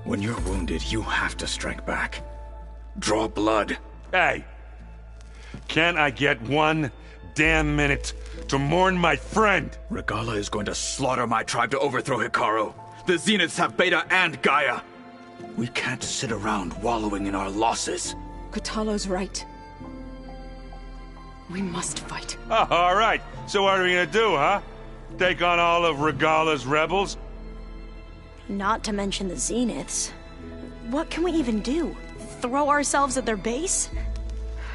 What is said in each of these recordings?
When you're wounded, you have to strike back. Draw blood. Hey! Can't I get one damn minute to mourn my friend? Regala is going to slaughter my tribe to overthrow Hikaru. The Zeniths have Beta and Gaia. We can't sit around wallowing in our losses. Kotallo's right. We must fight. Oh, all right. So what are we gonna do, huh? Take on all of Regala's rebels? Not to mention the Zeniths. What can we even do? Throw ourselves at their base?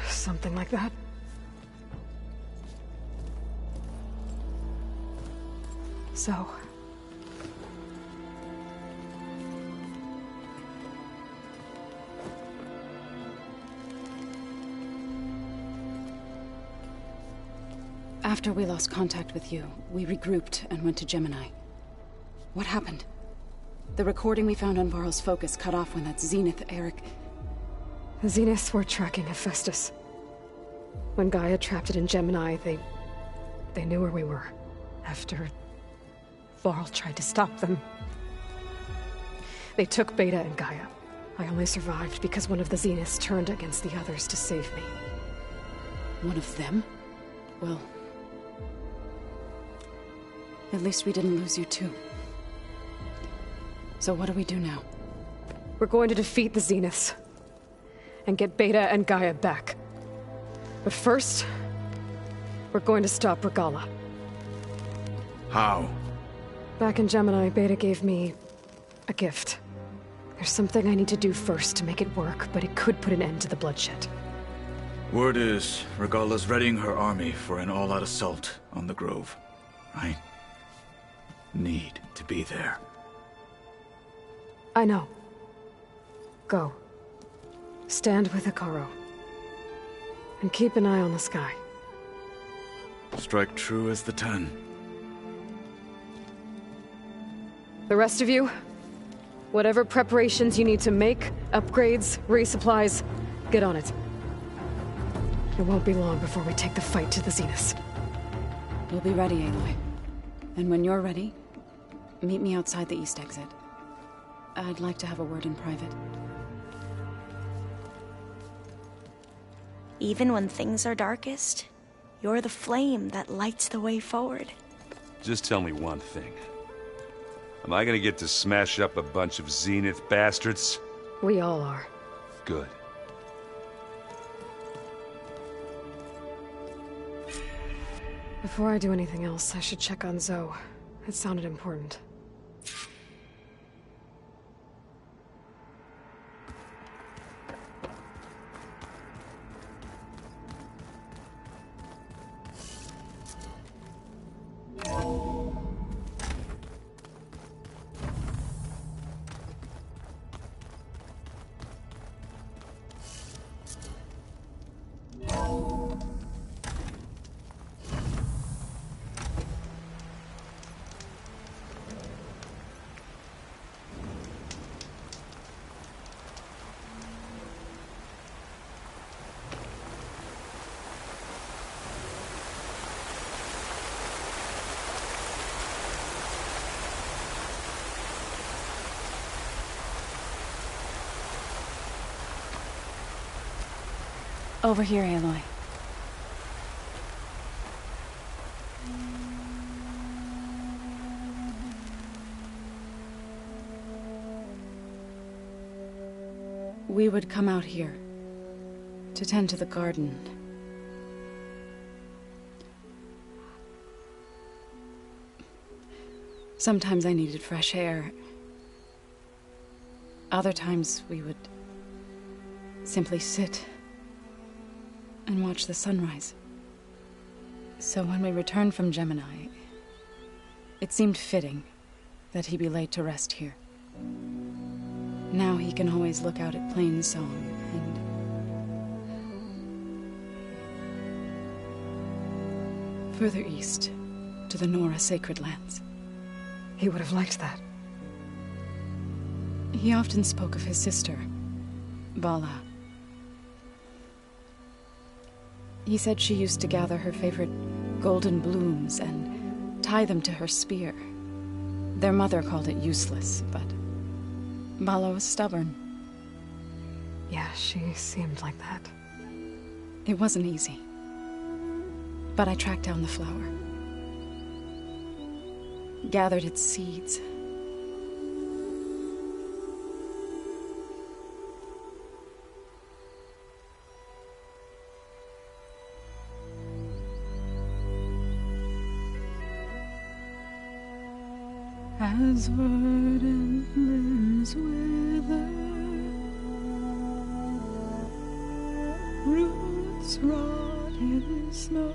Something like that. So... After we lost contact with you, we regrouped and went to Gemini. What happened? The recording we found on Varl's focus cut off when that Zenith, Eric... The Zeniths were tracking Hephaestus. When Gaia trapped it in Gemini, they knew where we were. After... Varl tried to stop them. They took Beta and Gaia. I only survived because one of the Zeniths turned against the others to save me. One of them? Well... At least we didn't lose you too. So what do we do now? We're going to defeat the Zeniths. And get Beta and Gaia back. But first... we're going to stop Regala. How? Back in Gemini, Beta gave me... a gift. There's something I need to do first to make it work, but it could put an end to the bloodshed. Word is, Regala's readying her army for an all-out assault on the Grove. I need to be there. I know. Go. Stand with Hikaru. And keep an eye on the sky. Strike true as the 10. The rest of you, whatever preparations you need to make, upgrades, resupplies, get on it. It won't be long before we take the fight to the Zeniths. We'll be ready, Aloy. And when you're ready, meet me outside the east exit. I'd like to have a word in private. Even when things are darkest, you're the flame that lights the way forward. Just tell me one thing. Am I gonna get to smash up a bunch of Zenith bastards? We all are. Good. Before I do anything else, I should check on Zoe. It sounded important. Over here, Aloy. We would come out here to tend to the garden. Sometimes I needed fresh air. Other times we would simply sit and watch the sunrise. So when we returned from Gemini, it seemed fitting that he be laid to rest here. Now he can always look out at Plain Song and further east to the Nora Sacred Lands. He would have liked that. He often spoke of his sister, Vala. He said she used to gather her favorite golden blooms and tie them to her spear. Their mother called it useless, but Vala was stubborn. Yeah, she seemed like that. It wasn't easy. But I tracked down the flower. Gathered its seeds. As verdant limbs wither, roots rot in snow,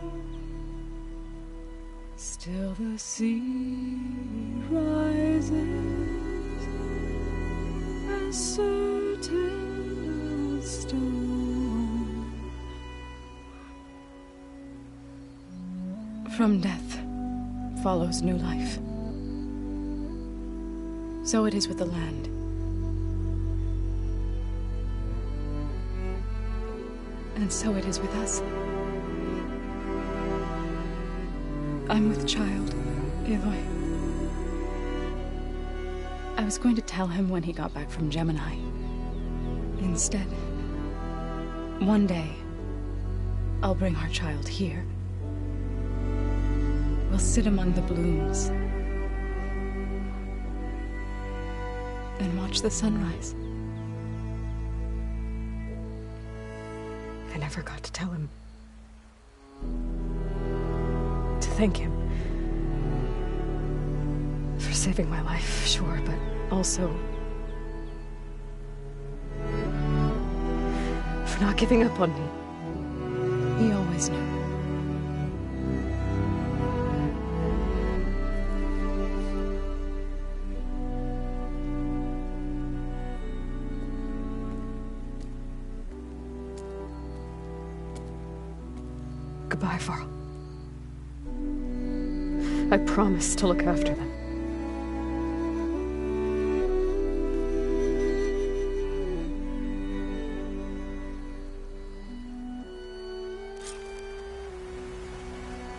still the sea rises, as certain as stone. From death follows new life. So it is with the land. And so it is with us. I'm with child, Aloy. I was going to tell him when he got back from Gemini. Instead, one day, I'll bring our child here. We'll sit among the blooms and watch the sunrise. I never got to tell him. To thank him. For saving my life, sure, but also for not giving up on me. He always knew. Goodbye, Varl. I promise to look after them.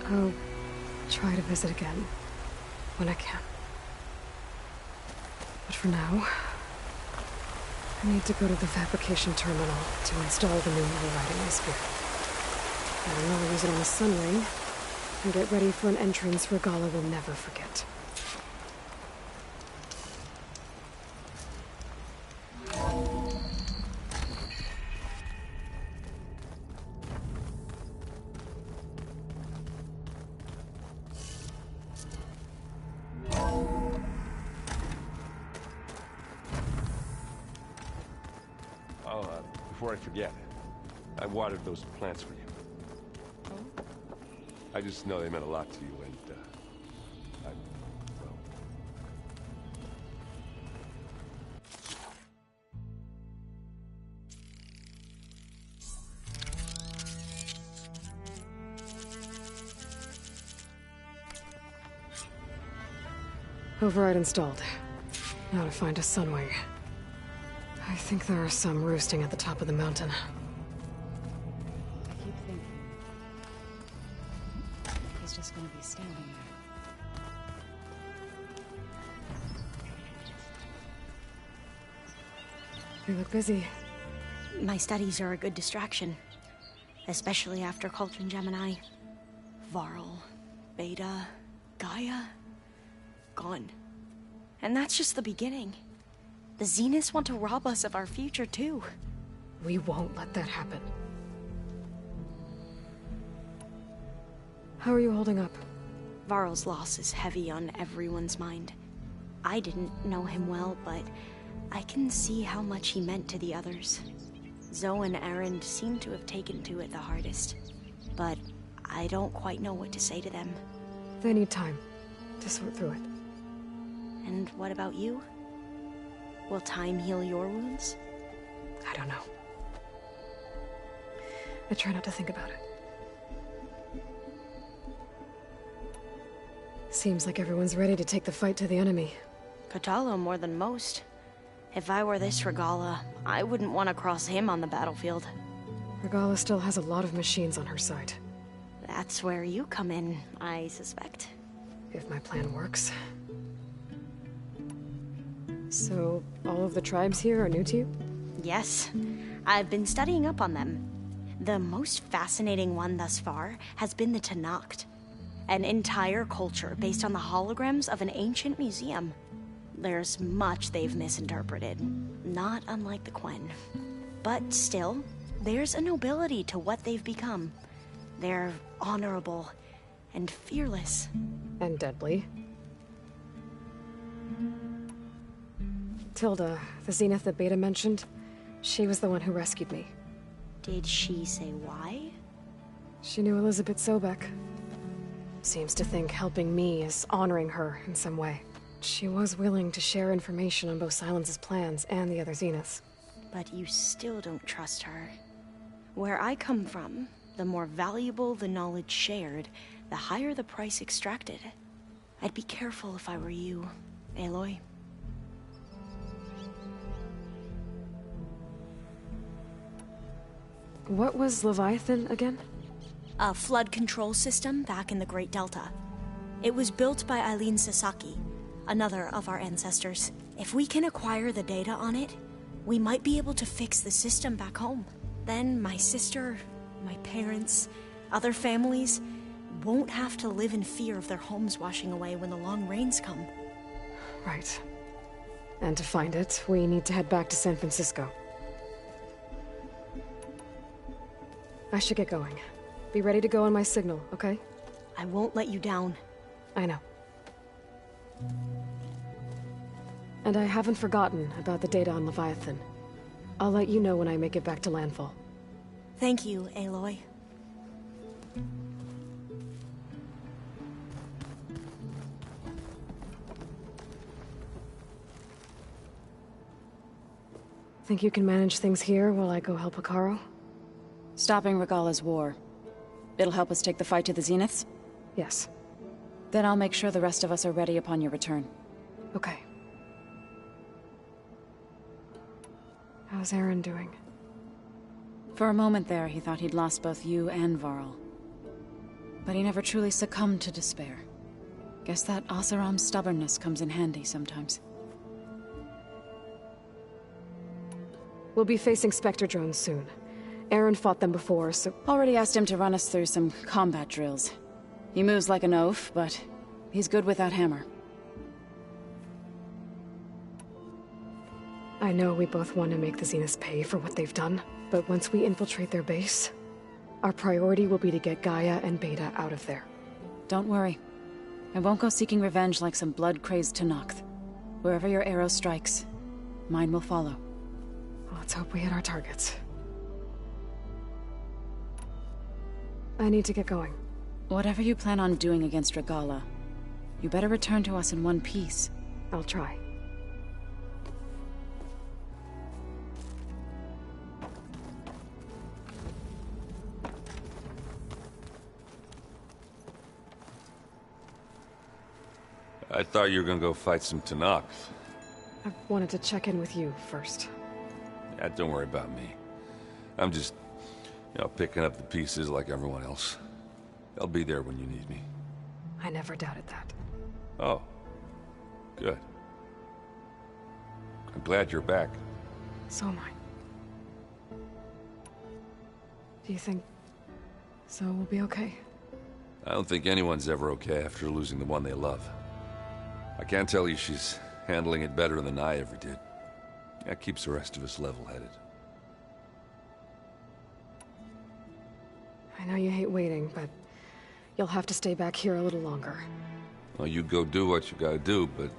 I'll try to visit again when I can. But for now, I need to go to the fabrication terminal to install the new overriding spear. I'll use it on the sun ring, and get ready for an entrance Regala will never forget. Before I forget, I watered those plants for you. Oh? I just know they meant a lot to you, and, well... Override installed. Now to find a sunwing. I think there are some roosting at the top of the mountain. I keep thinking... he's just gonna be standing there. You look busy. My studies are a good distraction. Especially after Cauldron Gemini. Varl, Beta, Gaia... gone. And that's just the beginning. The Zeniths want to rob us of our future, too. We won't let that happen. How are you holding up? Varl's loss is heavy on everyone's mind. I didn't know him well, but I can see how much he meant to the others. Zoe and Erend seem to have taken to it the hardest. But I don't quite know what to say to them. They need time to sort through it. And what about you? Will time heal your wounds? I don't know. I try not to think about it. Seems like everyone's ready to take the fight to the enemy. Kotallo more than most. If I were this Regala, I wouldn't want to cross him on the battlefield. Regala still has a lot of machines on her side. That's where you come in, I suspect. If my plan works. So, all of the tribes here are new to you? Yes. I've been studying up on them. The most fascinating one thus far has been the Tenakth. An entire culture based on the holograms of an ancient museum. There's much they've misinterpreted, not unlike the Quen. But still, there's a nobility to what they've become. They're honorable and fearless. And deadly. Tilda, the Zenith that Beta mentioned, she was the one who rescued me. Did she say why? She knew Elizabeth Sobek. Seems to think helping me is honoring her in some way. She was willing to share information on both Silence's plans and the other Zeniths. But you still don't trust her. Where I come from, the more valuable the knowledge shared, the higher the price extracted. I'd be careful if I were you, Aloy. What was Leviathan again? A flood control system back in the Great Delta. It was built by Eileen Sasaki, another of our ancestors. If we can acquire the data on it, we might be able to fix the system back home. Then my sister, my parents, other families won't have to live in fear of their homes washing away when the long rains come. Right. And to find it, we need to head back to San Francisco. I should get going. Be ready to go on my signal, okay? I won't let you down. I know. And I haven't forgotten about the data on Leviathan. I'll let you know when I make it back to landfall. Thank you, Aloy. Think you can manage things here while I go help Hekarro? Stopping Regala's war. It'll help us take the fight to the Zeniths? Yes. Then I'll make sure the rest of us are ready upon your return. Okay. How's Aaron doing? For a moment there, he thought he'd lost both you and Varl. But he never truly succumbed to despair. Guess that Oseram's stubbornness comes in handy sometimes. We'll be facing Spectre drones soon. Aaron fought them before, so... Already asked him to run us through some combat drills. He moves like an oaf, but he's good with that hammer. I know we both want to make the Zeniths pay for what they've done, but once we infiltrate their base, our priority will be to get Gaia and Beta out of there. Don't worry. I won't go seeking revenge like some blood-crazed Tenakth. Wherever your arrow strikes, mine will follow. Let's hope we hit our targets. I need to get going. Whatever you plan on doing against Regala, you better return to us in one piece. I'll try. I thought you were gonna go fight some Tenakth. I wanted to check in with you first. Yeah, don't worry about me. I'm just, picking up the pieces like everyone else. I'll be there when you need me. I never doubted that. Oh. Good. I'm glad you're back. So am I. Do you think So we'll be okay? I don't think anyone's ever okay after losing the one they love. I can't tell you she's handling it better than I ever did. That keeps the rest of us level-headed. I know you hate waiting, but you'll have to stay back here a little longer. Well, you go do what you gotta do, but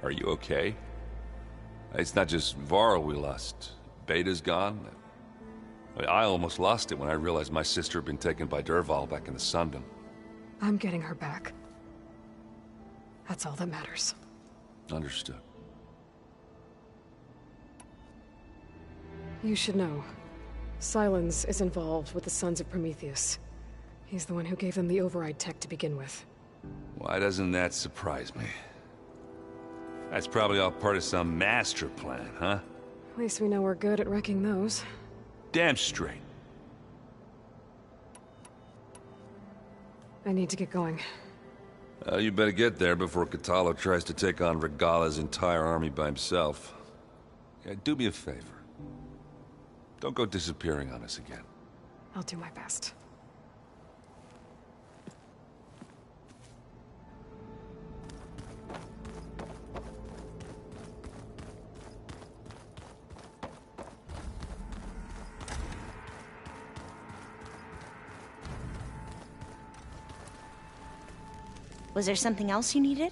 are you okay? It's not just Varl we lost. Beta's gone. I almost lost it when I realized my sister had been taken by Dervahl back in the Sundom. I'm getting her back. That's all that matters. Understood. You should know. Sylens is involved with the Sons of Prometheus. He's the one who gave them the override tech to begin with. Why doesn't that surprise me? That's probably all part of some master plan, huh? At least we know we're good at wrecking those. Damn straight. I need to get going. You better get there before Katalo tries to take on Regala's entire army by himself. Yeah, do me a favor. Don't go disappearing on us again. I'll do my best. Was there something else you needed?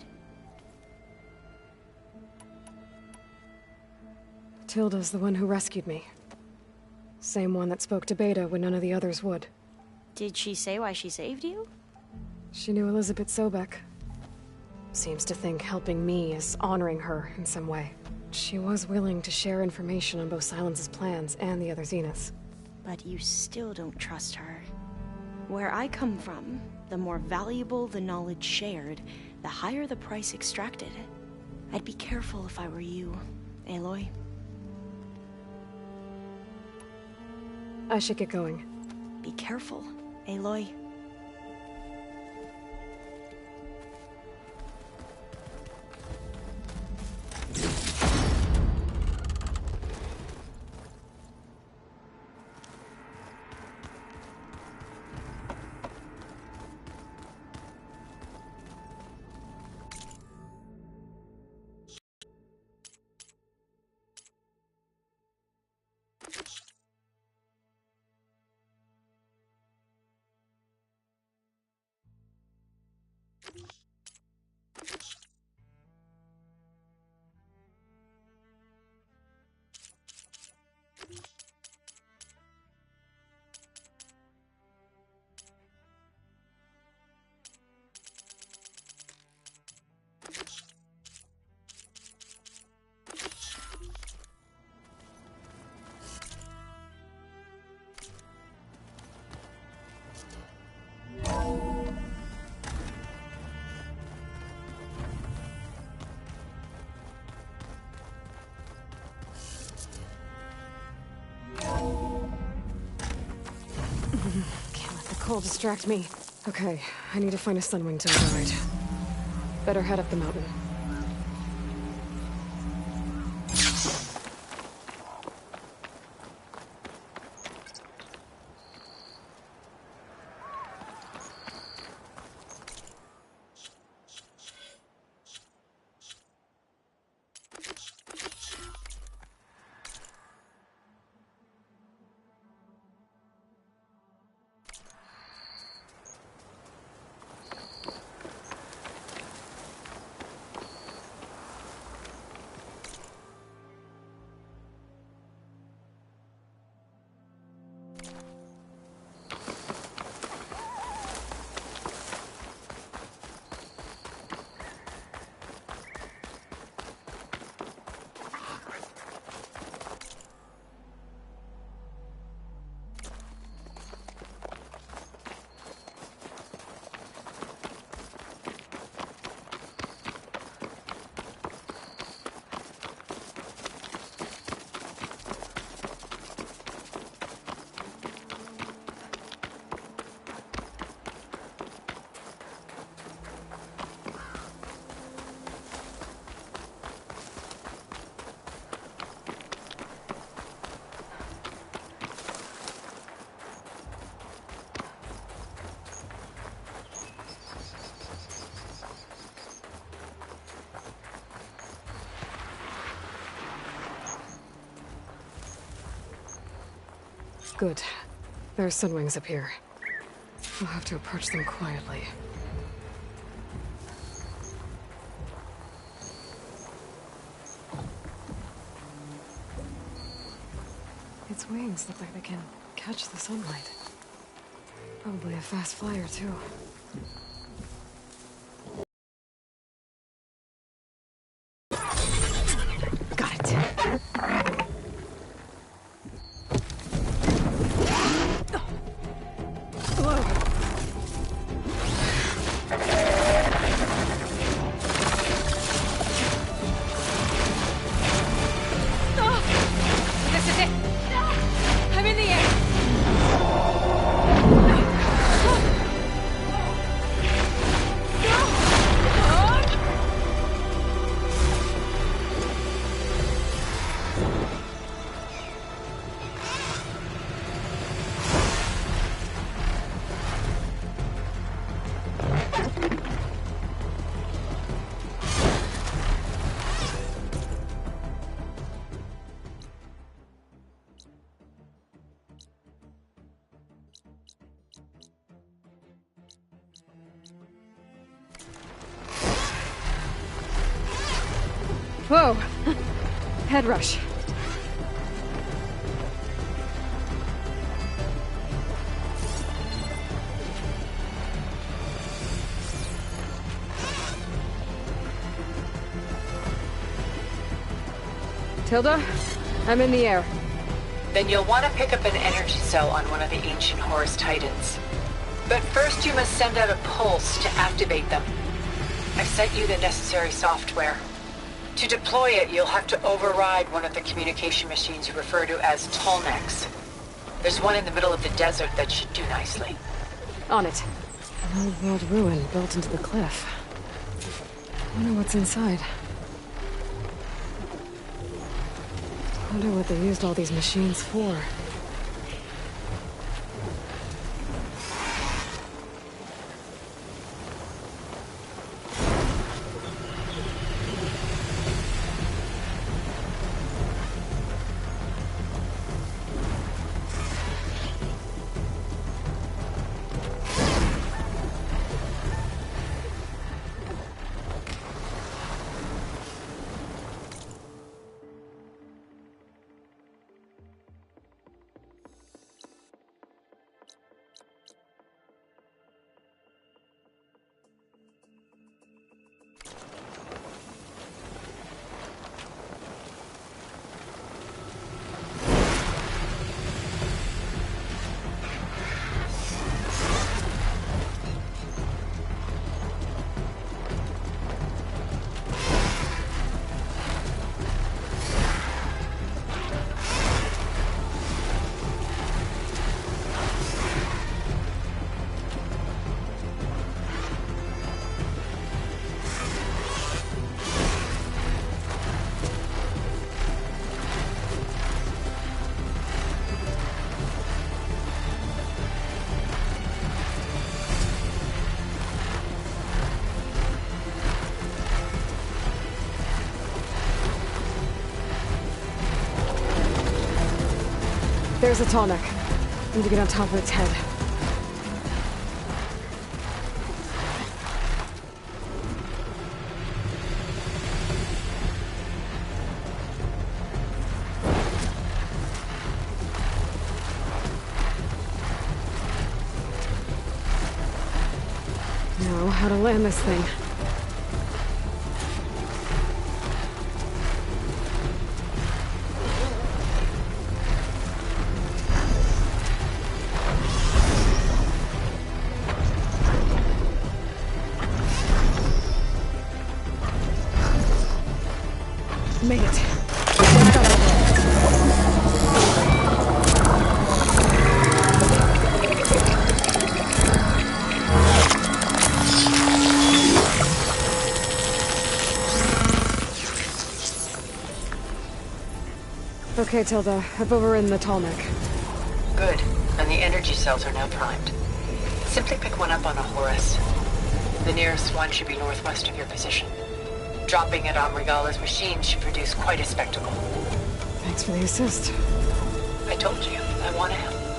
Tilda's the one who rescued me. Same one that spoke to Beta when none of the others would. Did she say why she saved you? She knew Elizabeth Sobek. Seems to think helping me is honoring her in some way. She was willing to share information on both Sylens' plans and the other Zeniths. But you still don't trust her. Where I come from, the more valuable the knowledge shared, the higher the price extracted. I'd be careful if I were you, Aloy. I should get going. Be careful, Aloy. Can't let the cold distract me. Okay, I need to find a Sunwing to ride. Better head up the mountain. Good. There are sunwings up here. We'll have to approach them quietly. Its wings look like they can catch the sunlight. Probably a fast flyer, too. Got it. Whoa. This is it. I'm in the air. Whoa! Head rush. Tilda, I'm in the air. Then you'll want to pick up an energy cell on one of the ancient Horus Titans. But first you must send out a pulse to activate them. I've sent you the necessary software. To deploy it, you'll have to override one of the communication machines you refer to as Tallnecks. There's one in the middle of the desert that should do nicely. On it. An old world ruin built into the cliff. Wonder what's inside. Wonder what they used all these machines for. There's a tonic. Need to get on top of its head. Know how to land this thing. Made it. Okay, Tilda. I've overridden the Tallneck. Good. And the energy cells are now primed. Simply pick one up on a Horus. The nearest one should be northwest of your position. Dropping it on Regala's machine should produce quite a spectacle. Thanks for the assist. I told you, I want to help.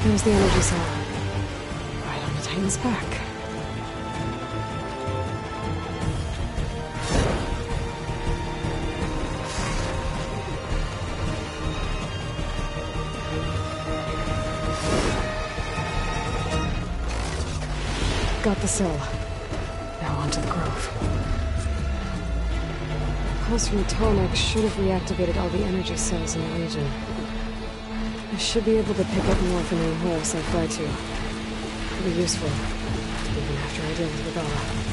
There's the energy cell. Right on the Titan's back. Got the cell. Now onto the grove. Pulse from Tonic should have reactivated all the energy cells in the region. I should be able to pick up more from any horse I fly to. It'll be useful, even after I deal with Regala.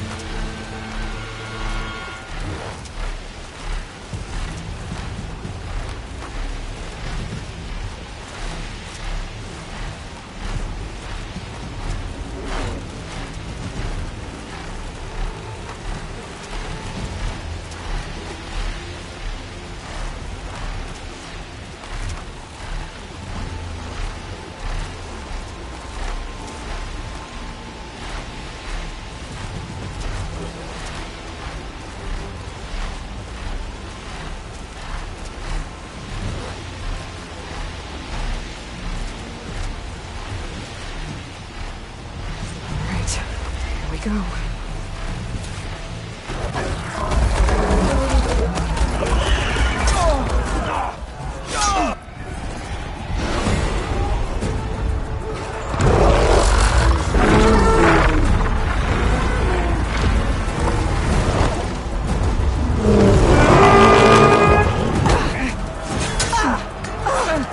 Go.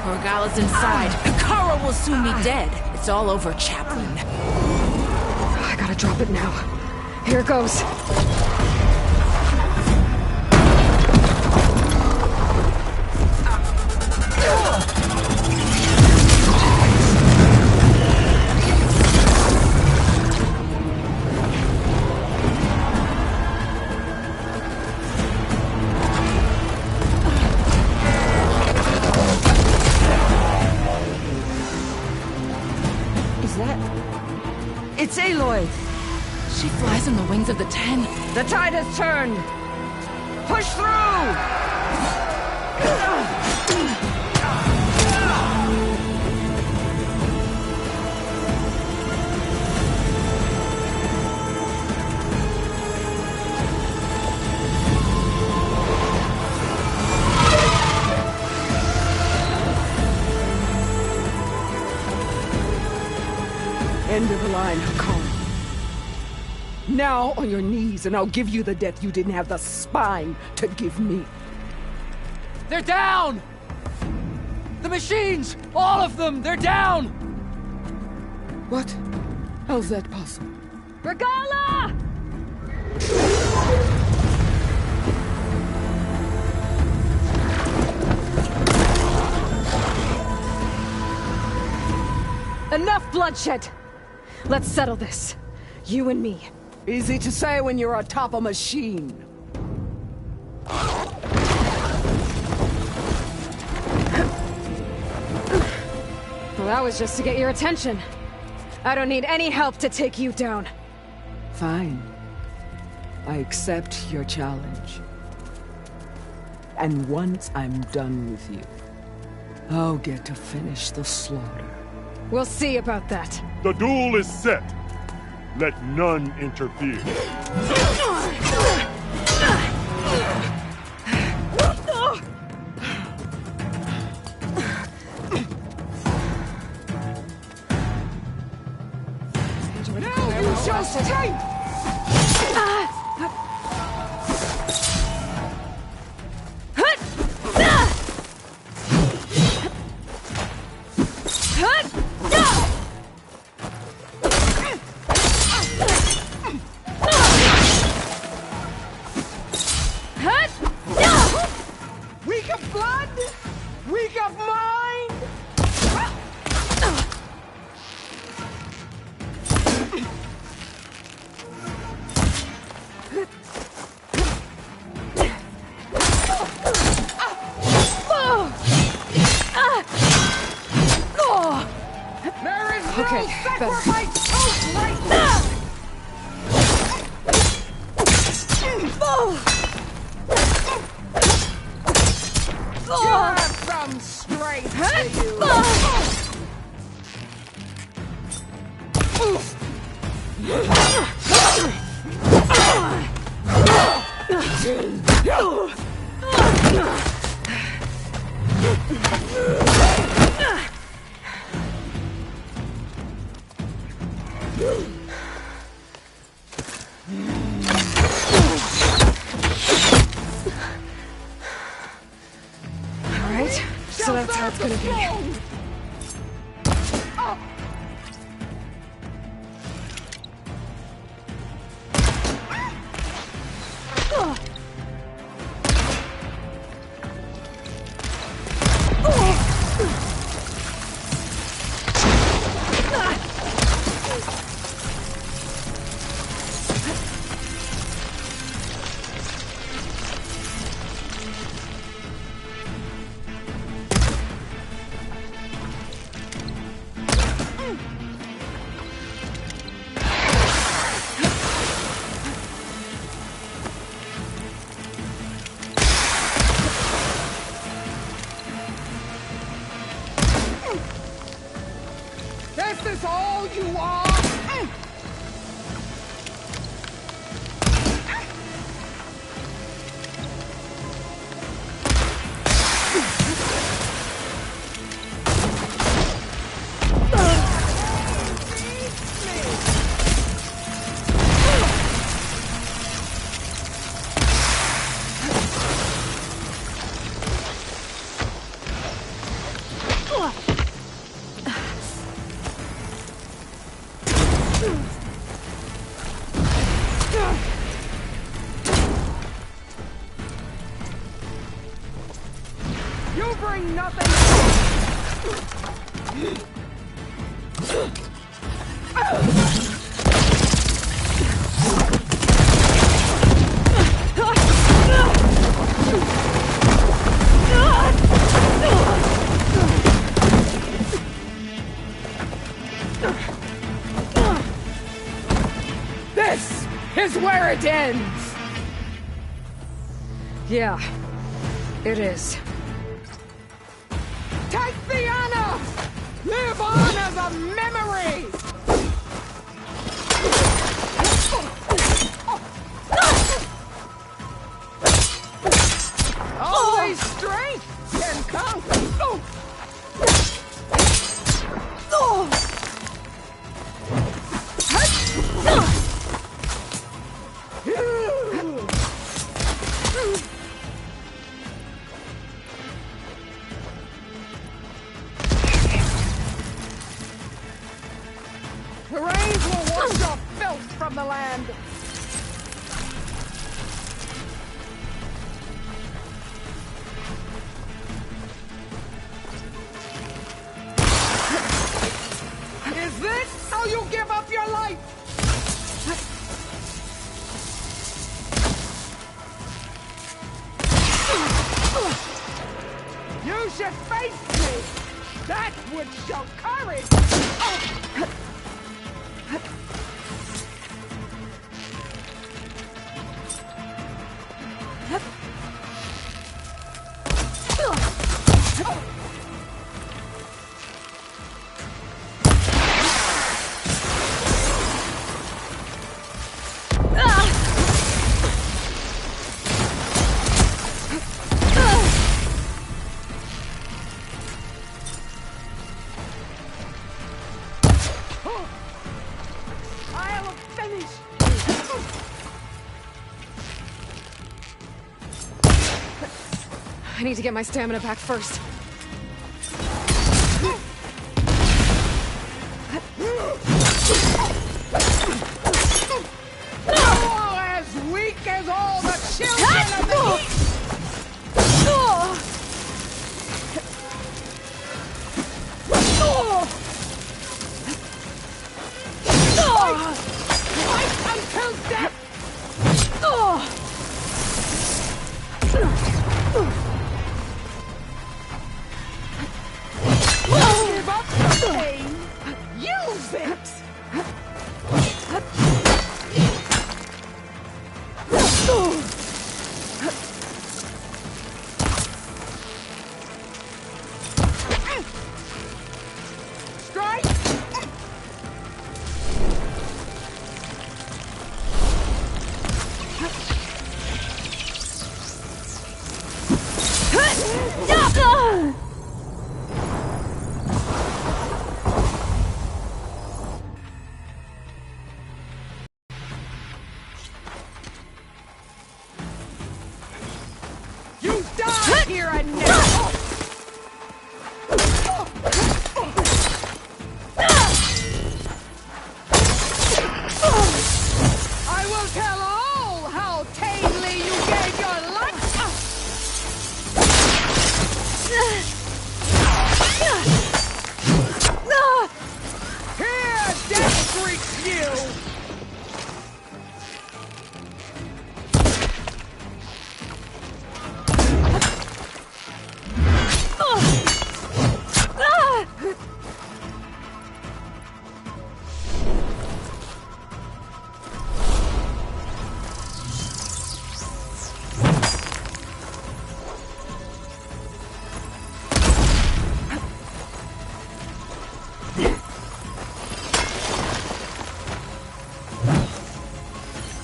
Regala's inside. Kara will soon be dead. It's all over, Chaplain. I gotta drop it now. Here goes. Is that... It's Aloy! She flies on the wings of the Ten. The tide has turned! Push through! End of the line, Hakon. Now on your knees, and I'll give you the death you didn't have the spine to give me. They're down! The machines! All of them! They're down! What? How's that possible? Regala! Enough bloodshed! Let's settle this. You and me. Easy to say when you're atop a machine. Well, that was just to get your attention. I don't need any help to take you down. Fine. I accept your challenge. And once I'm done with you, I'll get to finish the slaughter. We'll see about that. The duel is set. Let none interfere. Now you shall strike! Weak of blood, weak of mind. There is no sacrifice too great. You have some strength to you. Alright, so that's how it's gonna be. This is all you are? You bring nothing. This is where it ends. Yeah, it is. Take the honor! Live on as a memory! Only strength can conquer! The rains will wash your filth from the land. Is this how you give up your life? You should face me! That would show courage! I'll finish! I need to get my stamina back first. Oh, as weak as all the children of the East! Fight until death! Give up the pain! Use it! Strike! You die here and now! I will tell all how tamely you gave your life! Here, death greets you!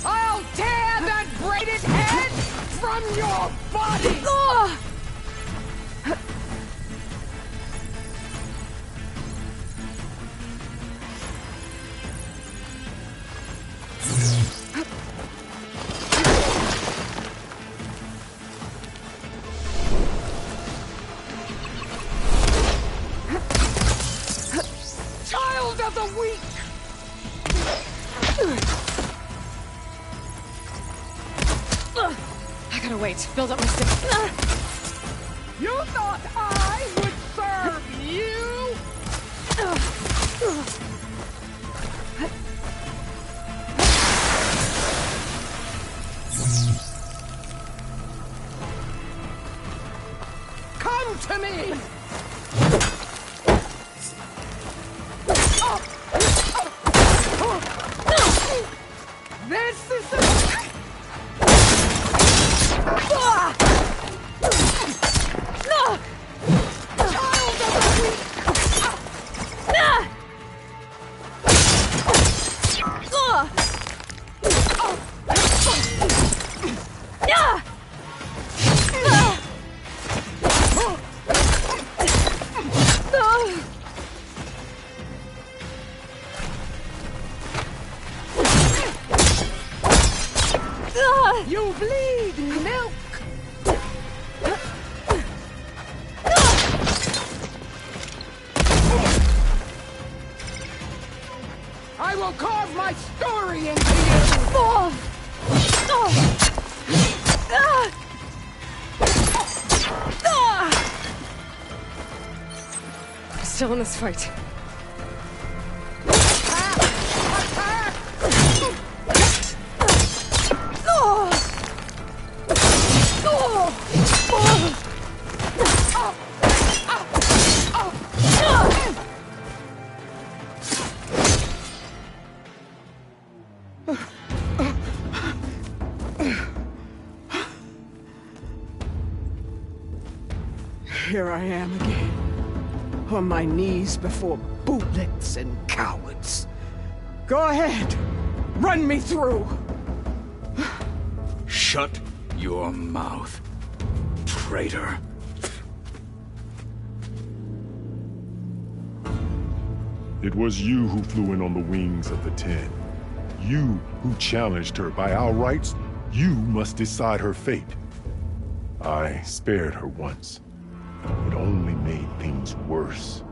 I'll tear that braided head from your body! Child of the weak! I gotta wait. Build up my stamina. You thought I would serve you? Come to me! This is the... Child of the weak! You bleed milk! I will carve my story into you! I'm still in this fight. here I am again. On my knees before bootlets and cowards. Go ahead. Run me through. Shut your mouth, traitor. It was you who flew in on the wings of the Ten. You who challenged her. By our rights, you must decide her fate. I spared her once. It only made things worse.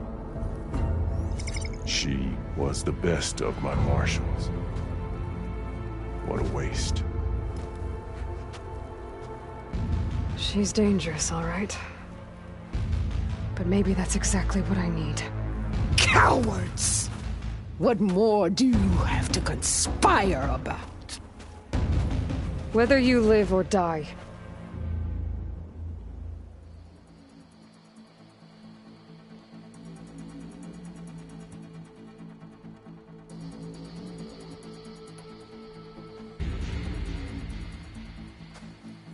She was the best of my marshals. What a waste. She's dangerous, all right. But maybe that's exactly what I need. Cowards! What more do you have to conspire about? Whether you live or die.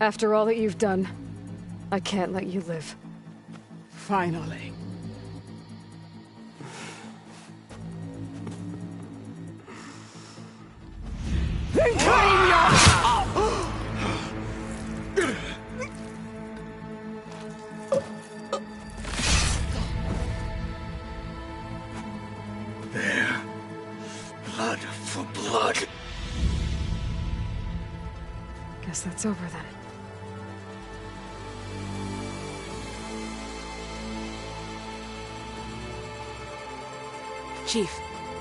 After all that you've done, I can't let you live. Finally. Then claim your... There. Blood for blood. Guess that's over then. Chief,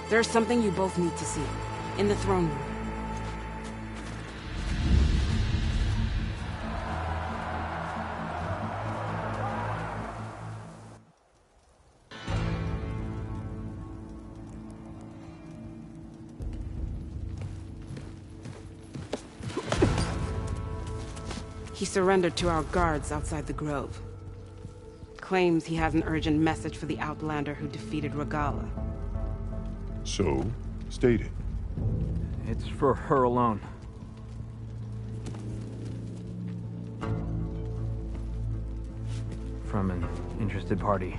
there's something you both need to see. In the throne room. He surrendered to our guards outside the grove. Claims he has an urgent message for the Outlander who defeated Regala. So, state it. It's for her alone. From an interested party.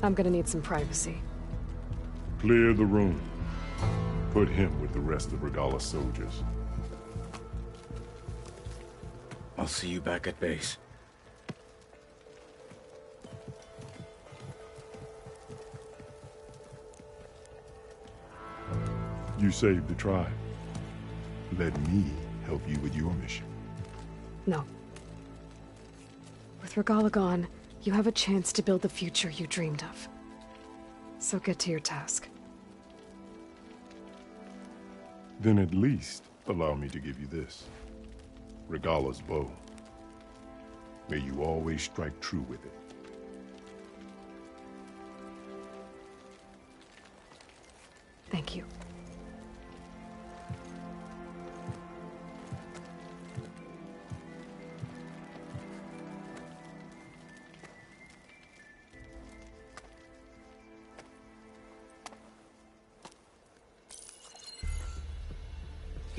I'm gonna need some privacy. Clear the room. Put him with the rest of Regala's soldiers. I'll see you back at base. You saved the tribe. Let me help you with your mission. No. With Regala gone, you have a chance to build the future you dreamed of. So get to your task. Then at least allow me to give you this. Regala's bow. May you always strike true with it. Thank you.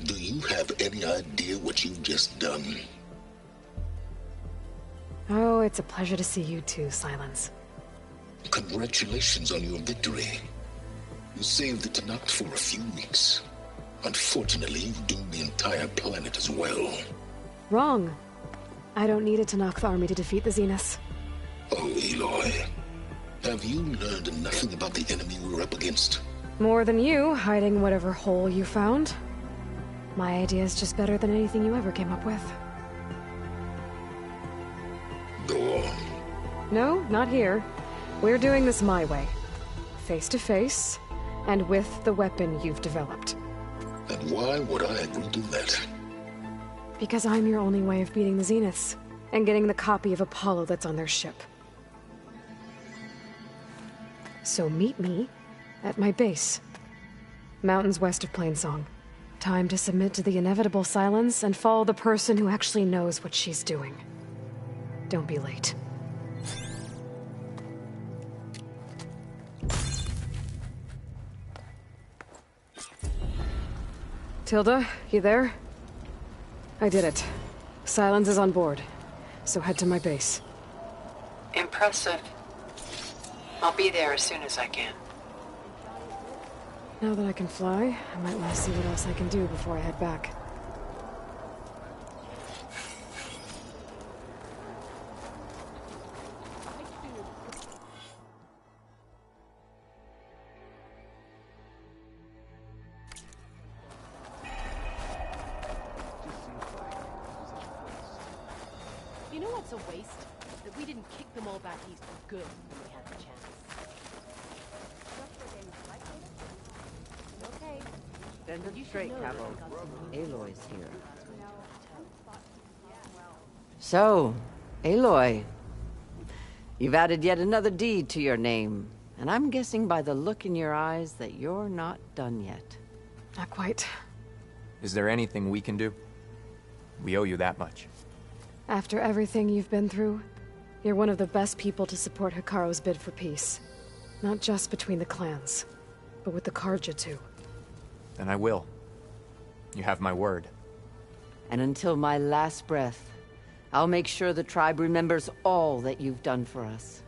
Do you have any idea what you've just done? Oh, it's a pleasure to see you too, Silence. Congratulations on your victory. You saved the Tanakh for a few weeks. Unfortunately, you've doomed the entire planet as well. Wrong. I don't need a Tanakh army to defeat the Zeniths. Oh, Aloy. Have you learned nothing about the enemy we're up against? More than you, hiding whatever hole you found. My idea is just better than anything you ever came up with. Go on. No, not here. We're doing this my way. Face to face, and with the weapon you've developed. And why would I agree to that? Because I'm your only way of beating the Zeniths, and getting the copy of Apollo that's on their ship. So meet me at my base. Mountains west of Plainsong. Time to submit to the inevitable silence and follow the person who actually knows what she's doing. Don't be late. Tilda, you there? I did it. Silence is on board, so head to my base. Impressive. I'll be there as soon as I can. Now that I can fly, I might want to see what else I can do before I head back. You know what's a waste? That we didn't kick them all back east for good when we had the chance. Okay. Send it straight, Cabo. Aloy's here. So, Aloy, you've added yet another deed to your name, and I'm guessing by the look in your eyes that you're not done yet. Not quite. Is there anything we can do? We owe you that much. After everything you've been through, you're one of the best people to support Hikaru's bid for peace. Not just between the clans, but with the Carja too. Then I will. You have my word. And until my last breath, I'll make sure the tribe remembers all that you've done for us.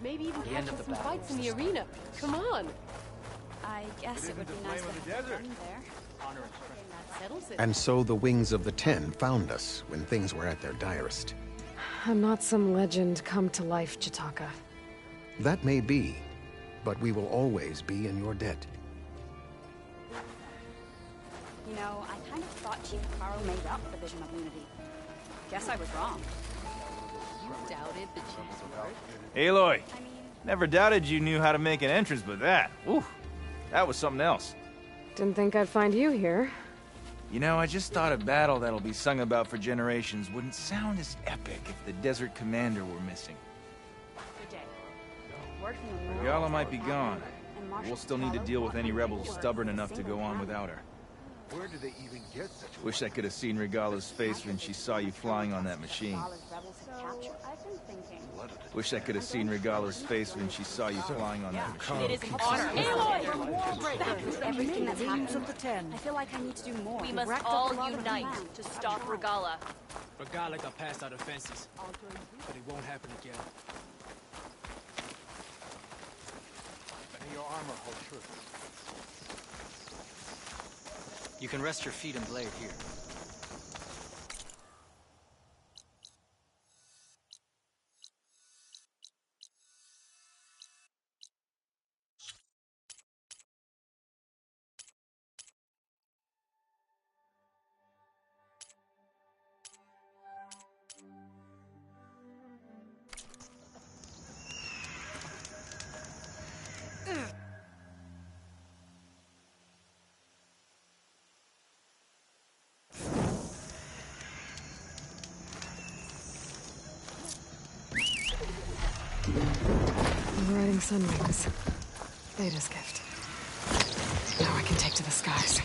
Maybe even catch us some fights in the arena. Come on. I guess it would be nice to have a friend there. That settles it. And so the Wings of the Ten found us when things were at their direst. I'm not some legend come to life, Jataka. That may be, but we will always be in your debt. You know, I kind of thought Chief Hikaru made up the vision of unity. Guess I was wrong. You doubted the Chief's word? Aloy, never doubted you knew how to make an entrance, but that, ooh, that was something else. Didn't think I'd find you here. You know, I just thought a battle that'll be sung about for generations wouldn't sound as epic if the Desert Commander were missing. Good day. Working on Regala might be gone, but we'll still need to deal with any rebels stubborn enough to go on without her. Where did they even get such a... Wish I could have seen Regala's face when she saw you flying on that machine. Wish I could have seen Regala's face when she saw you flying on that machine. It is an honor. Aloy! Everything that's happened of the Ten. I feel like I need to do more. We must all unite to stop Regala. Regala got past our defenses, but it won't happen again. May your armor hold true. You can rest your feet and blade here. I'm riding Sunwings. Beta's gift. Now I can take to the skies.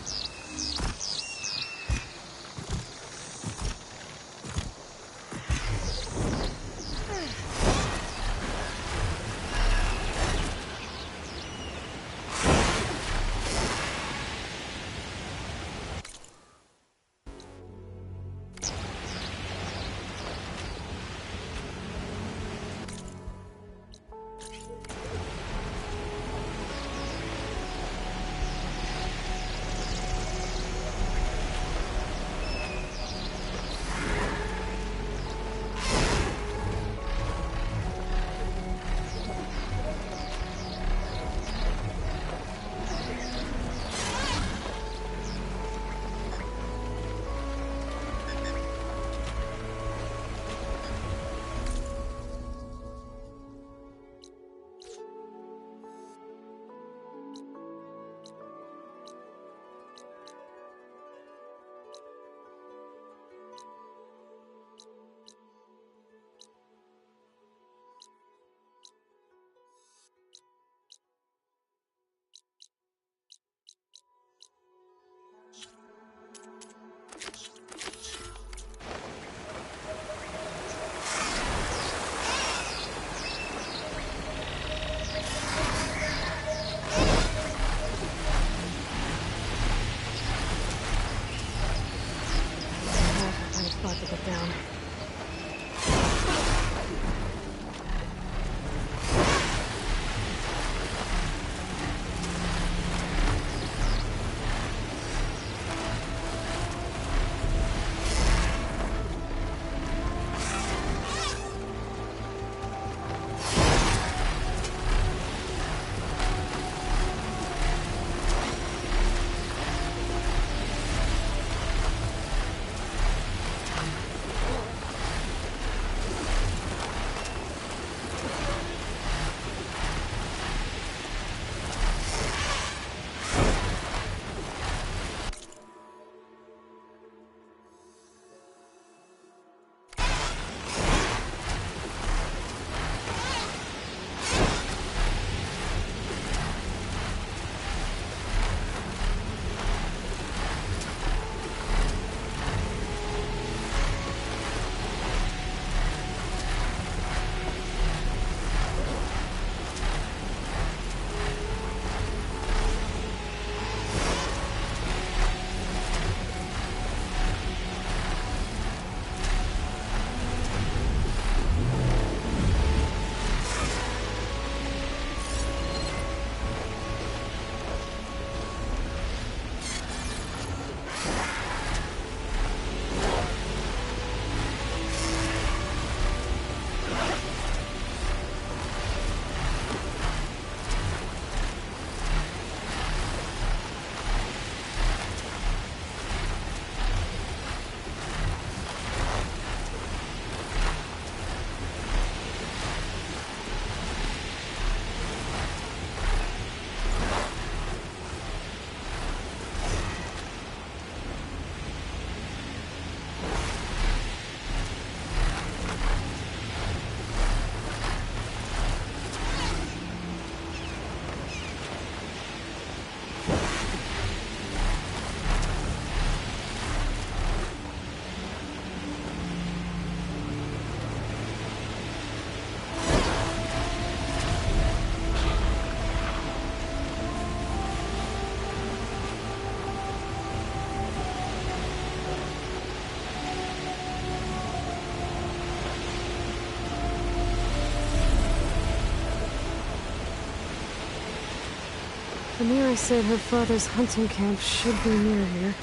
Amira said her father's hunting camp should be near here.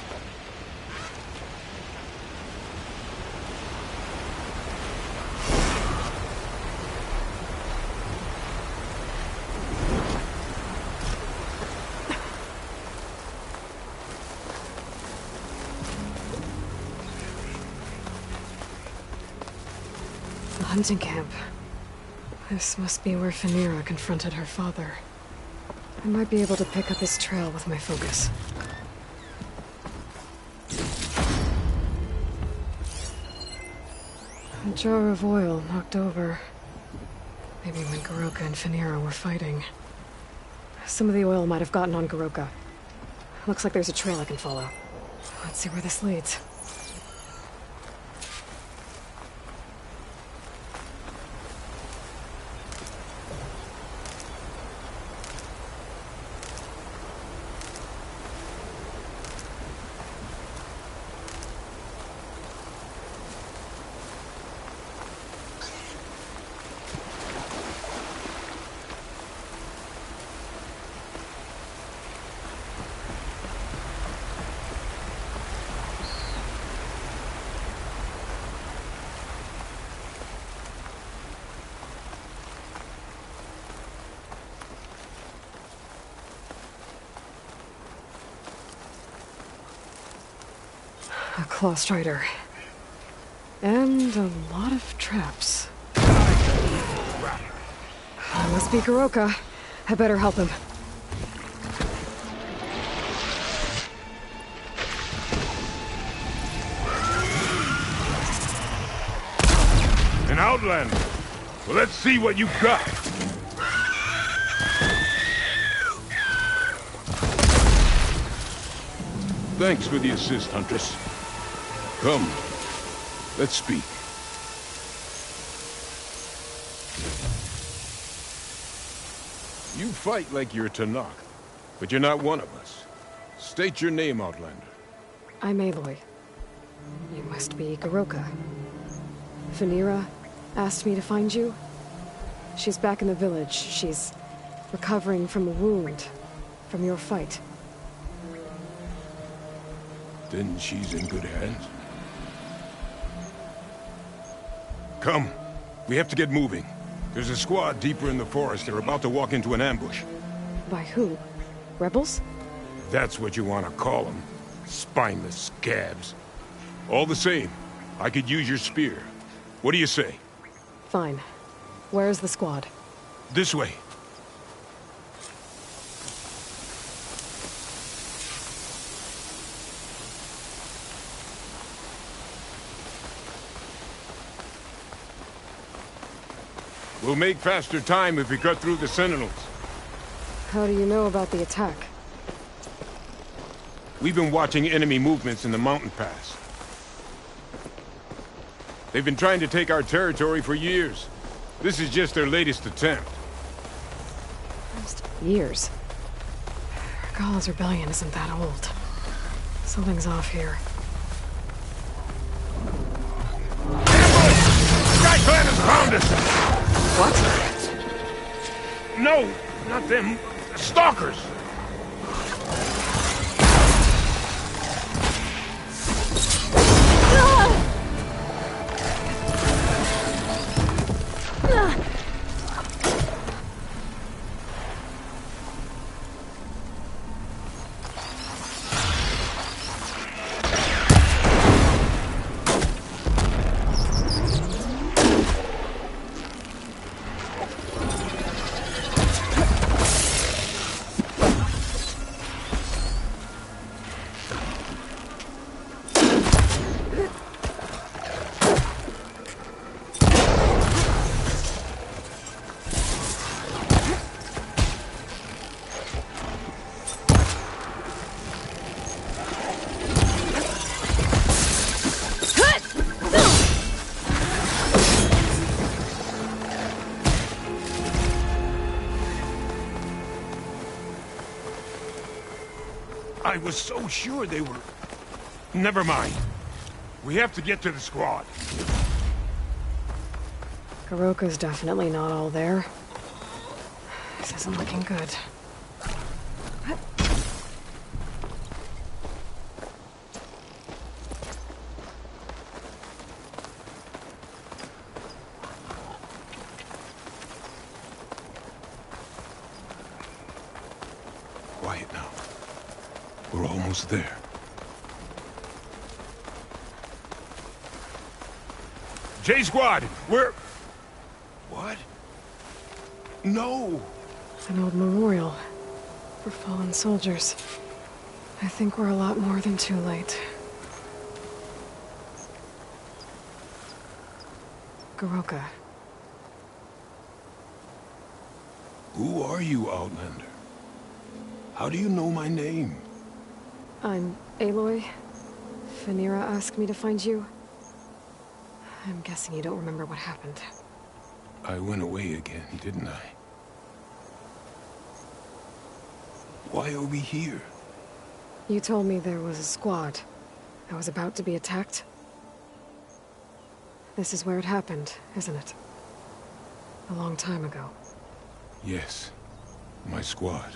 The hunting camp. This must be where Phaneira confronted her father. I might be able to pick up his trail with my focus. A jar of oil knocked over. Maybe when Goroka and Phaneira were fighting. Some of the oil might have gotten on Goroka. Looks like there's a trail I can follow. Let's see where this leads. A claw strider. And a lot of traps. Must be Goroka. I better help him. An outlander. Well, let's see what you got. Thanks for the assist, Huntress. Come, let's speak. You fight like you're Tanakh, but you're not one of us. State your name, Outlander. I'm Aloy. You must be Goroka. Phaneira asked me to find you. She's back in the village. She's recovering from a wound from your fight. Then she's in good hands. Come. We have to get moving. There's a squad deeper in the forest. They're about to walk into an ambush. By who? Rebels? That's what you want to call them. Spineless scabs. All the same, I could use your spear. What do you say? Fine. Where's the squad? This way. We'll make faster time if we cut through the sentinels. How do you know about the attack? We've been watching enemy movements in the mountain pass. They've been trying to take our territory for years. This is just their latest attempt. Years. Regala's rebellion isn't that old. Something's off here. Sky Clan has found us! What? No, not them. Stalkers! I was so sure they were... Never mind. We have to get to the squad. Goroka's definitely not all there. This isn't looking good. We're almost there. J-Squad, we're... What? No! An old memorial for fallen soldiers. I think we're a lot more than too late. Garoka. Who are you, Outlander? How do you know my name? I'm Aloy. Phaneera asked me to find you. I'm guessing you don't remember what happened. I went away again, didn't I? Why are we here? You told me there was a squad. I was about to be attacked. This is where it happened, isn't it? A long time ago. Yes. My squad.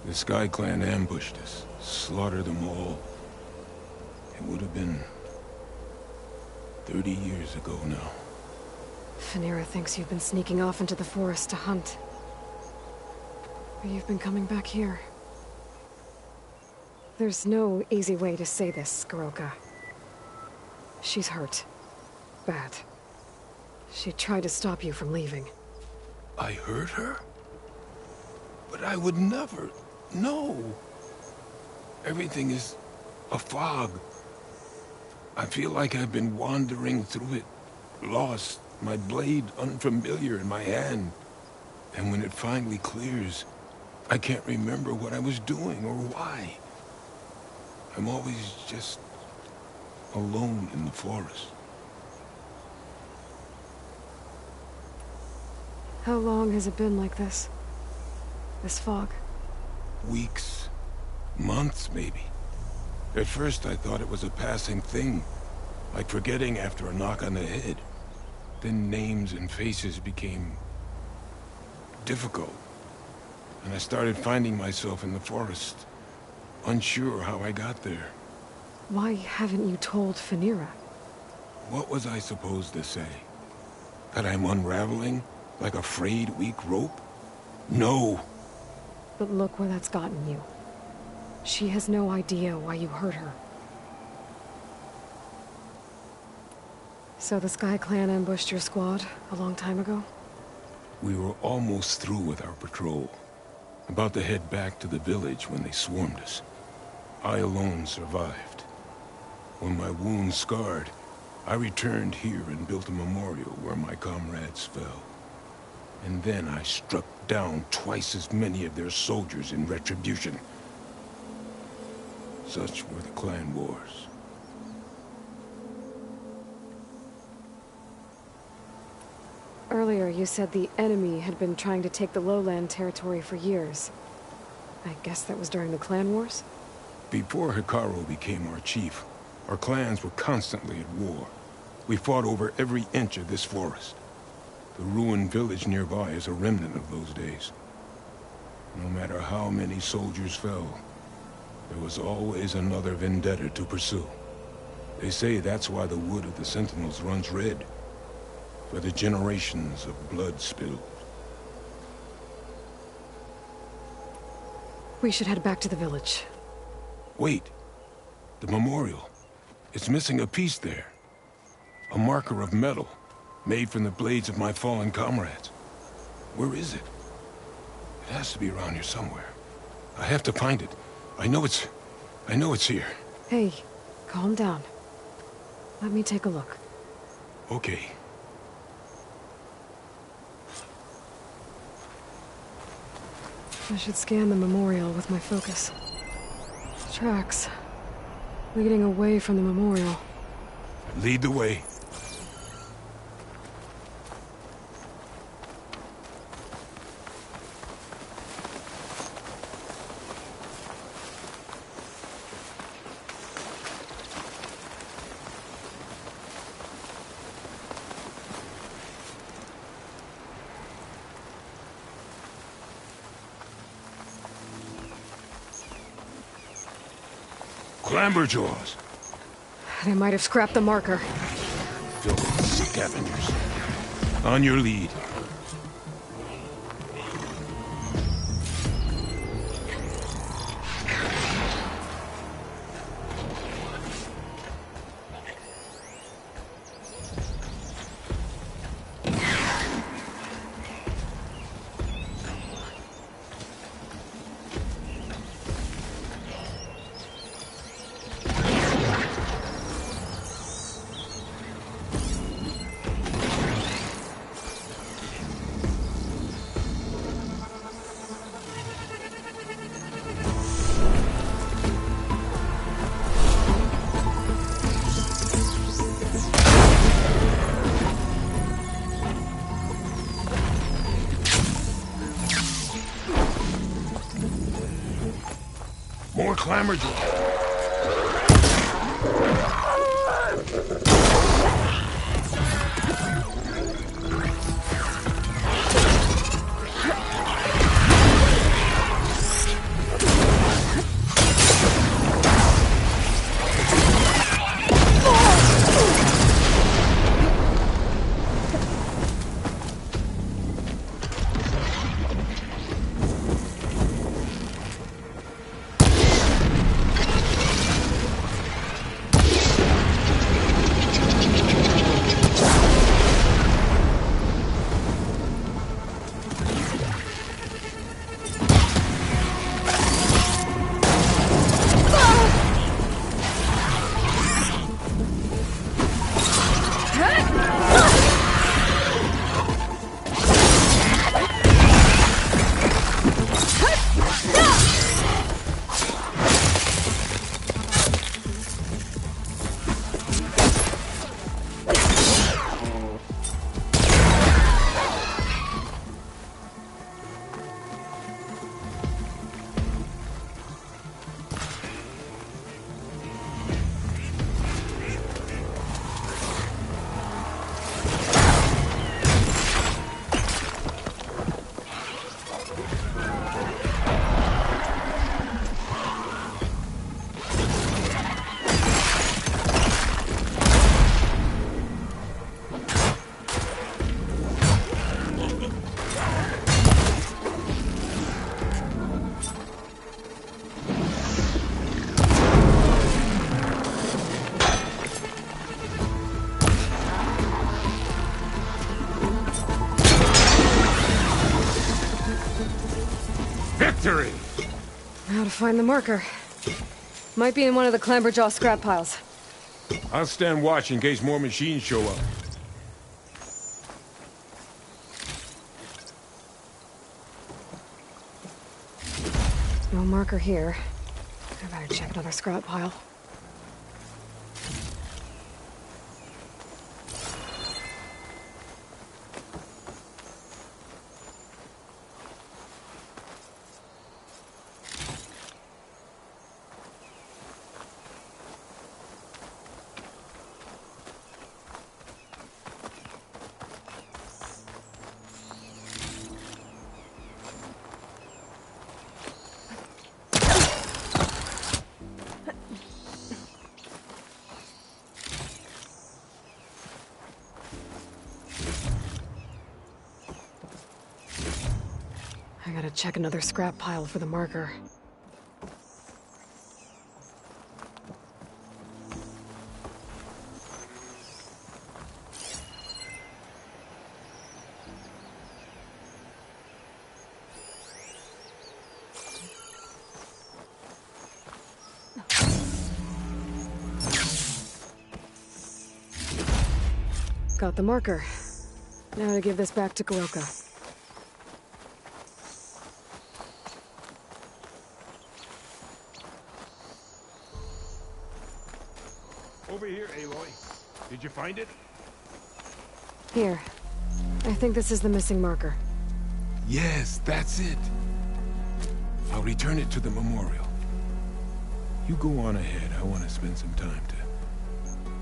The Sky Clan ambushed us, slaughtered them all. It would have been 30 years ago now. Phaneera thinks you've been sneaking off into the forest to hunt. But you've been coming back here. There's no easy way to say this, Garoka. She's hurt. Bad. She tried to stop you from leaving. I hurt her? But I would never... No! Everything is a fog. I feel like I've been wandering through it, lost, my blade unfamiliar in my hand. And when it finally clears, I can't remember what I was doing or why. I'm always just alone in the forest. How long has it been like this? This fog? Weeks, months maybe. At first I thought it was a passing thing, like forgetting after a knock on the head. Then names and faces became difficult, and I started finding myself in the forest, unsure how I got there. Why haven't you told Phaneera? What was I supposed to say? That I'm unraveling, like a frayed, weak rope? No! But look where that's gotten you. She has no idea why you hurt her. So the Sky Clan ambushed your squad a long time ago? We were almost through with our patrol. About to head back to the village when they swarmed us. I alone survived. When my wounds scarred, I returned here and built a memorial where my comrades fell. And then I struck down twice as many of their soldiers in retribution. Such were the clan wars. Earlier, you said the enemy had been trying to take the lowland territory for years. I guess that was during the clan wars? Before Hikaru became our chief, our clans were constantly at war. We fought over every inch of this forest. The ruined village nearby is a remnant of those days. No matter how many soldiers fell, there was always another vendetta to pursue. They say that's why the wood of the Sentinels runs red, for the generations of blood spilled. We should head back to the village. Wait. The memorial. It's missing a piece there. A marker of metal, made from the blades of my fallen comrades. Where is it? It has to be around here somewhere. I have to find it. I know it's here. Hey, calm down. Let me take a look. Okay. I should scan the memorial with my focus. Tracks leading away from the memorial. Lead the way. Clamberjaws. They might have scrapped the marker. Filthy scavengers. On your lead. More clamor draw. Victory! Now to find the marker. Might be in one of the Clamberjaw scrap piles. I'll stand watch in case more machines show up. No marker here. I better check another scrap pile. I gotta check another scrap pile for the marker. Got the marker. Now to give this back to Garoka. Over here, Aloy. Did you find it? Here. I think this is the missing marker. Yes, that's it. I'll return it to the memorial. You go on ahead. I want to spend some time to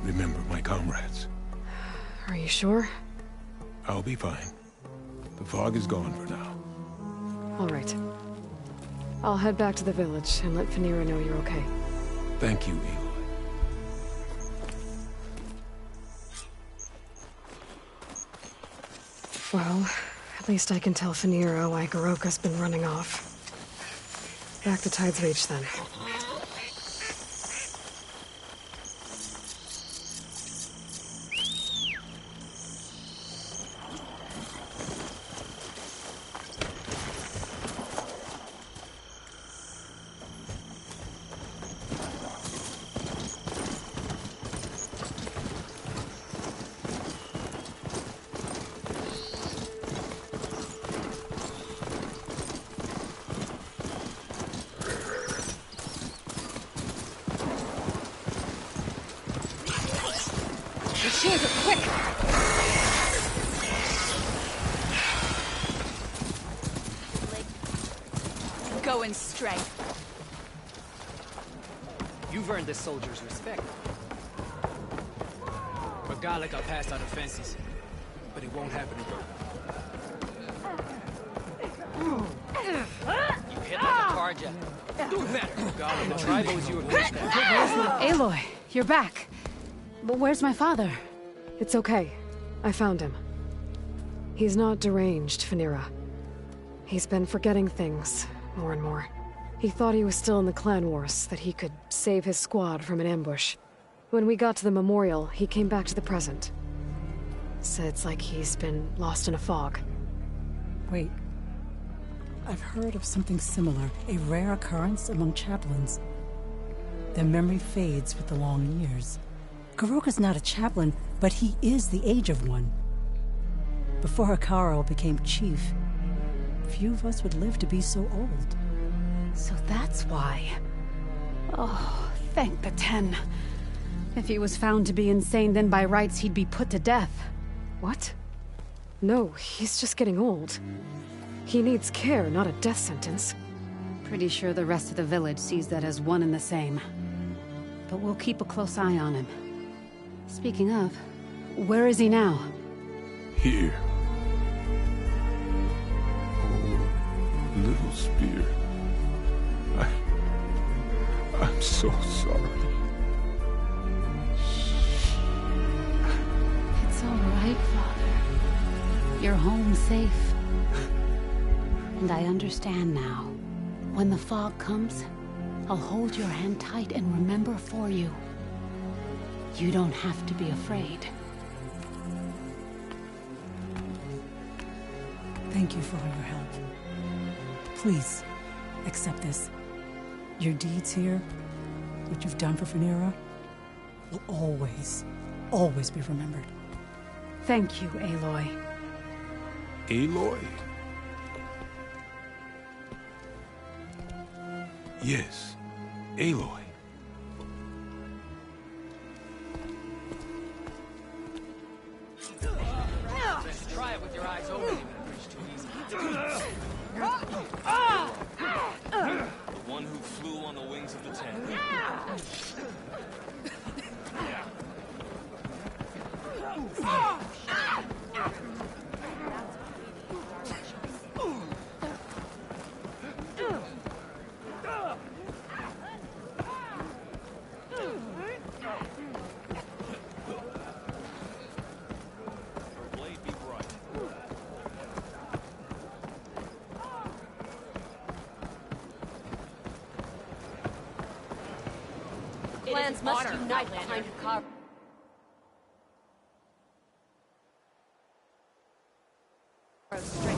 remember my comrades. Are you sure? I'll be fine. The fog is gone for now. All right. I'll head back to the village and let Fanira know you're okay. Thank you, Aloy. Well, at least I can tell Fanira why Garoka's been running off. Back to Tide's Reach, then. Machines are quick! Going straight. You've earned this soldier's respect. Regala got past our defenses, but it won't happen again. You hit like a carjacker. Do better, Regala. The tribe owes you a big debt. Aloy, you're back. But where's my father? It's okay. I found him. He's not deranged, Phaneera. He's been forgetting things, more and more. He thought he was still in the clan wars, that he could save his squad from an ambush. When we got to the memorial, he came back to the present. Said it's like he's been lost in a fog. Wait. I've heard of something similar, a rare occurrence among chaplains. Their memory fades with the long years. Garoka's not a chaplain, but he is the age of one. Before Hekarro became chief, few of us would live to be so old. So that's why. Oh, thank the Ten. If he was found to be insane, then by rights he'd be put to death. What? No, he's just getting old. He needs care, not a death sentence. Pretty sure the rest of the village sees that as one and the same. But we'll keep a close eye on him. Speaking of, where is he now? Here. Oh, little spear. I'm so sorry. It's all right, Father. You're home safe. And I understand now. When the fog comes, I'll hold your hand tight and remember for you. You don't have to be afraid. Thank you for all your help. Please, accept this. Your deeds here, what you've done for Phaneera, will always, always be remembered. Thank you, Aloy. Aloy? Yes, Aloy. Try it with your eyes open, even if it's too easy. The one who flew on the wings of the Ten. Clans must unite behind Hekarro. Strength